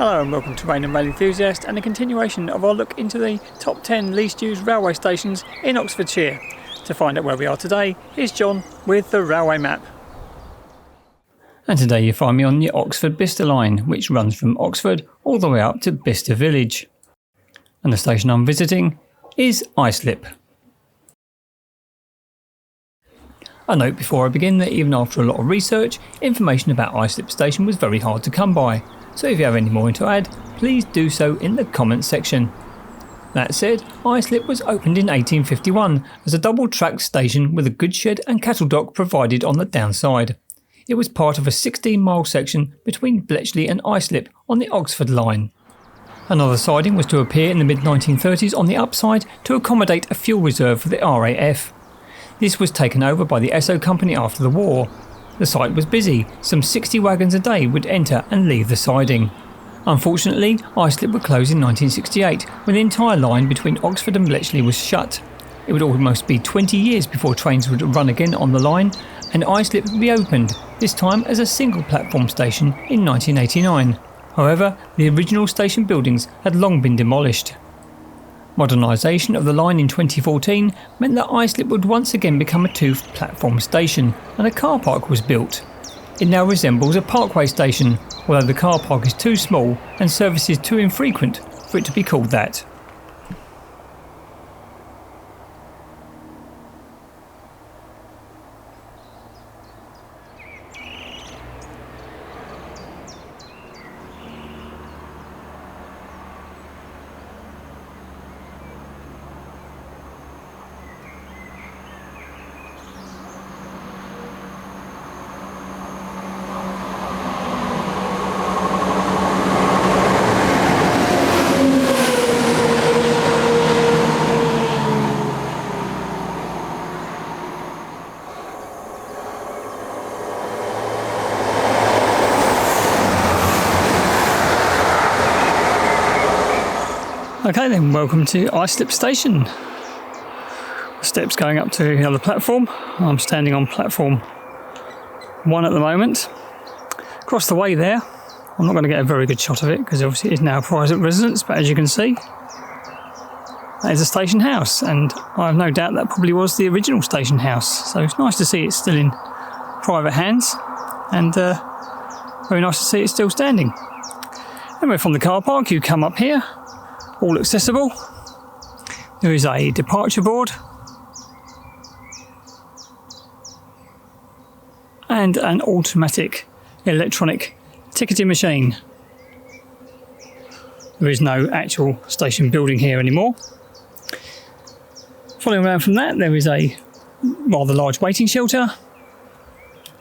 Hello and welcome to Rain and Rail Enthusiast and a continuation of our look into the top 10 least used railway stations in Oxfordshire. To find out where we are today, here's John with the railway map. And today you find me on the Oxford-Bicester line, which runs from Oxford all the way up to Bicester village. And the station I'm visiting is Islip. A note before I begin that even after a lot of research, information about Islip station was very hard to come by. So if you have any more to add, please do so in the comments section. That said, Islip was opened in 1851 as a double-tracked station with a goods shed and cattle dock provided on the downside. It was part of a 16-mile section between Bletchley and Islip on the Oxford line. Another siding was to appear in the mid-1930s on the upside to accommodate a fuel reserve for the RAF. This was taken over by the Esso Company after the war. The site was busy, some 60 wagons a day would enter and leave the siding. Unfortunately, Islip would close in 1968 when the entire line between Oxford and Bletchley was shut. It would almost be 20 years before trains would run again on the line, and Islip reopened, this time as a single platform station in 1989. However, the original station buildings had long been demolished. Modernisation of the line in 2014 meant that Islip would once again become a two-platform station, and a car park was built. It now resembles a parkway station, although the car park is too small and services too infrequent for it to be called that. Okay then, welcome to Islip Station. Steps going up to the other platform. I'm standing on platform 1 at the moment. Across the way there, I'm not going to get a very good shot of it because obviously it is now a private residence, but as you can see, that is a station house, and I have no doubt that probably was the original station house. So it's nice to see it's still in private hands, and very nice to see it still standing. Anyway, from the car park you come up here. All accessible. There is a departure board and an automatic electronic ticketing machine. There is no actual station building here anymore. Following around from that, there is a rather large waiting shelter,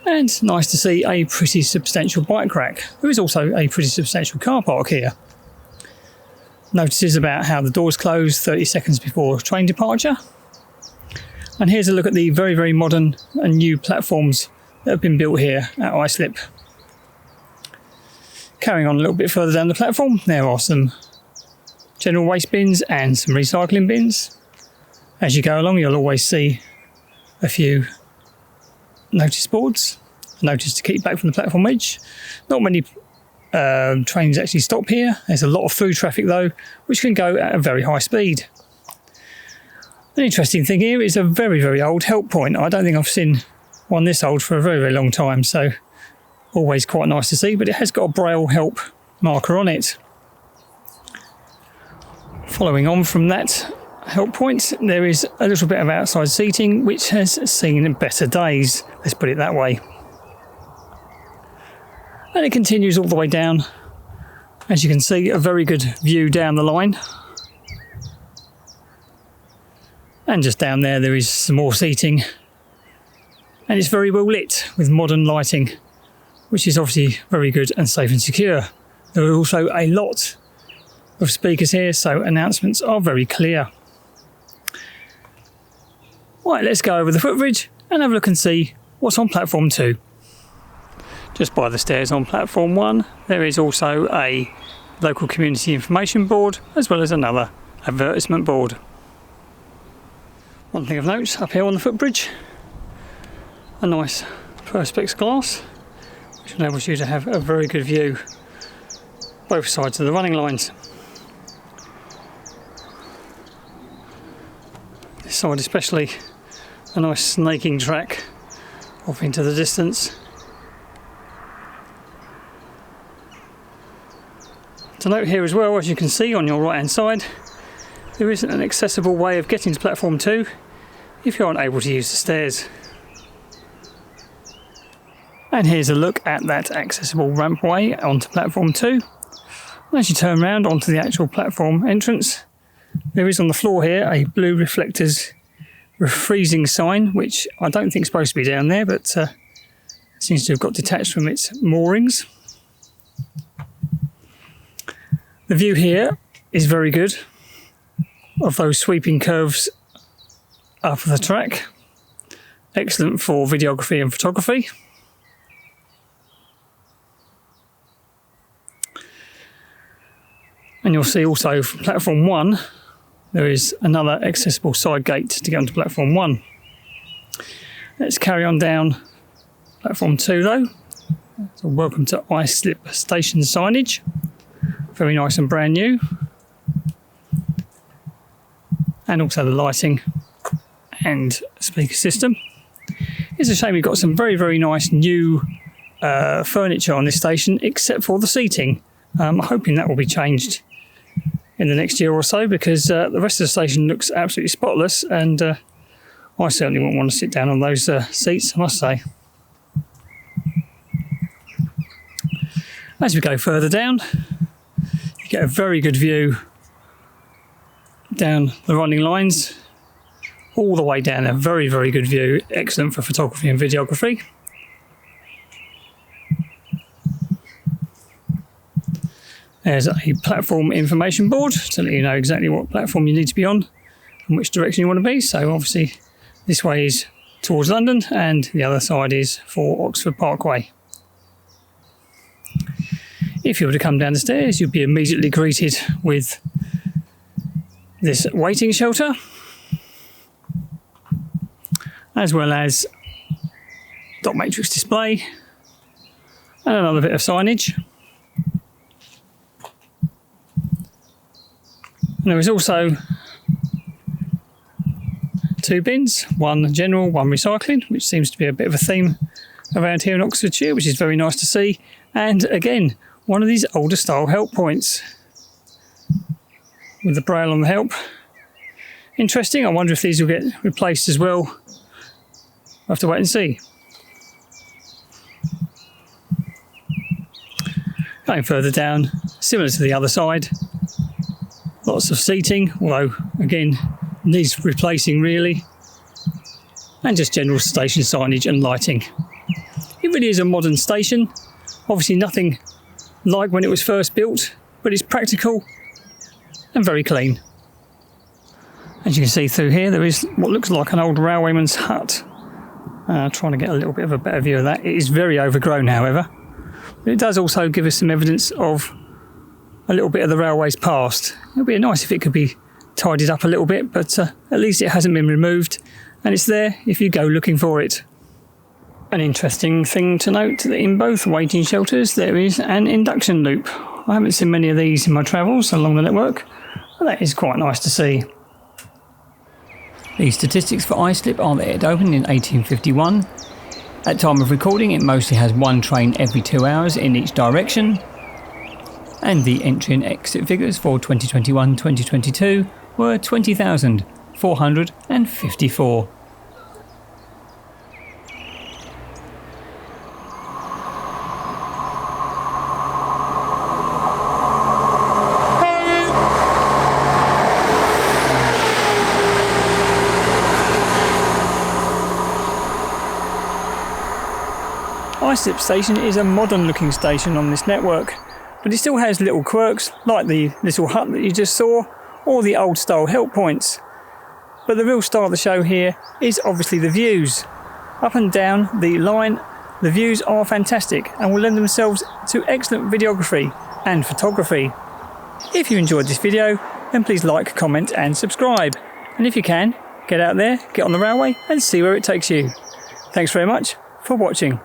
and nice to see a pretty substantial bike rack. There is also a pretty substantial car park here. Notices about how the doors close 30 seconds before train departure. And here's a look at the very, very modern and new platforms that have been built here at Islip. Carrying on a little bit further down the platform, there are some general waste bins and some recycling bins. As you go along, you'll always see a few notice boards, a notice to keep back from the platform edge. Not many trains actually stop here. There's a lot of through traffic though, which can go at a very high speed. An interesting thing here is a very, very old help point. I don't think I've seen one this old for a very, very long time, so always quite nice to see, but it has got a braille help marker on it. Following on from that help point, there is a little bit of outside seating which has seen better days, let's put it that way. And it continues all the way down. As you can see, a very good view down the line. And just down there, there is some more seating. And it's very well lit with modern lighting, which is obviously very good and safe and secure. There are also a lot of speakers here, so announcements are very clear. Right, let's go over the footbridge and have a look and see what's on platform 2. Just by the stairs on platform 1, there is also a local community information board, as well as another advertisement board. One thing of note, up here on the footbridge, a nice perspex glass, which enables you to have a very good view both sides of the running lines. This side especially, a nice snaking track off into the distance. To note here as well, as you can see on your right hand side, there isn't an accessible way of getting to platform 2 if you aren't able to use the stairs. And here's a look at that accessible rampway onto platform 2. As you turn around onto the actual platform entrance, there is on the floor here a blue reflectors freezing sign, which I don't think is supposed to be down there, but seems to have got detached from its moorings. The view here is very good of those sweeping curves up the track. Excellent for videography and photography. And you'll see also from platform 1 there is another accessible side gate to get onto platform 1. Let's carry on down platform 2 though. So welcome to Islip Station signage. Very nice and brand new. And also the lighting and speaker system. It's a shame we've got some very, very nice new furniture on this station, except for the seating. I'm hoping that will be changed in the next year or so, because the rest of the station looks absolutely spotless, and I certainly wouldn't want to sit down on those seats, I must say. As we go further down, you get a very good view down the running lines, all the way down. A very, very good view, excellent for photography and videography. There's a platform information board to let you know exactly what platform you need to be on and which direction you want to be. So obviously this way is towards London and the other side is for Oxford Parkway. If you were to come down the stairs, you'd be immediately greeted with this waiting shelter, as well as dot matrix display and another bit of signage. And there is also 2 bins, one general, one recycling, which seems to be a bit of a theme around here in Oxfordshire, which is very nice to see. And again, one of these older style help points with the braille on the help. Interesting. I wonder if these will get replaced as well. We'll have to wait and see. Going further down, similar to the other side, lots of seating, although again needs replacing really, and just general station signage and lighting. It really is a modern station, obviously nothing like when it was first built, but it's practical and very clean. As you can see through here, there is what looks like an old railwayman's hut. Trying to get a little bit of a better view of that. It is very overgrown, however. But it does also give us some evidence of a little bit of the railway's past. It would be nice if it could be tidied up a little bit, but at least it hasn't been removed, and it's there if you go looking for it. An interesting thing to note that in both waiting shelters there is an induction loop. I haven't seen many of these in my travels along the network, but that is quite nice to see. The statistics for Islip are that it opened in 1851. At time of recording it mostly has one train every 2 hours in each direction, and the entry and exit figures for 2021-2022 were 20,454. Islip Station is a modern looking station on this network, but it still has little quirks like the little hut that you just saw, or the old style help points. But the real star of the show here is obviously the views. Up and down the line, the views are fantastic and will lend themselves to excellent videography and photography. If you enjoyed this video, then please like, comment and subscribe. And if you can, get out there, get on the railway and see where it takes you. Thanks very much for watching.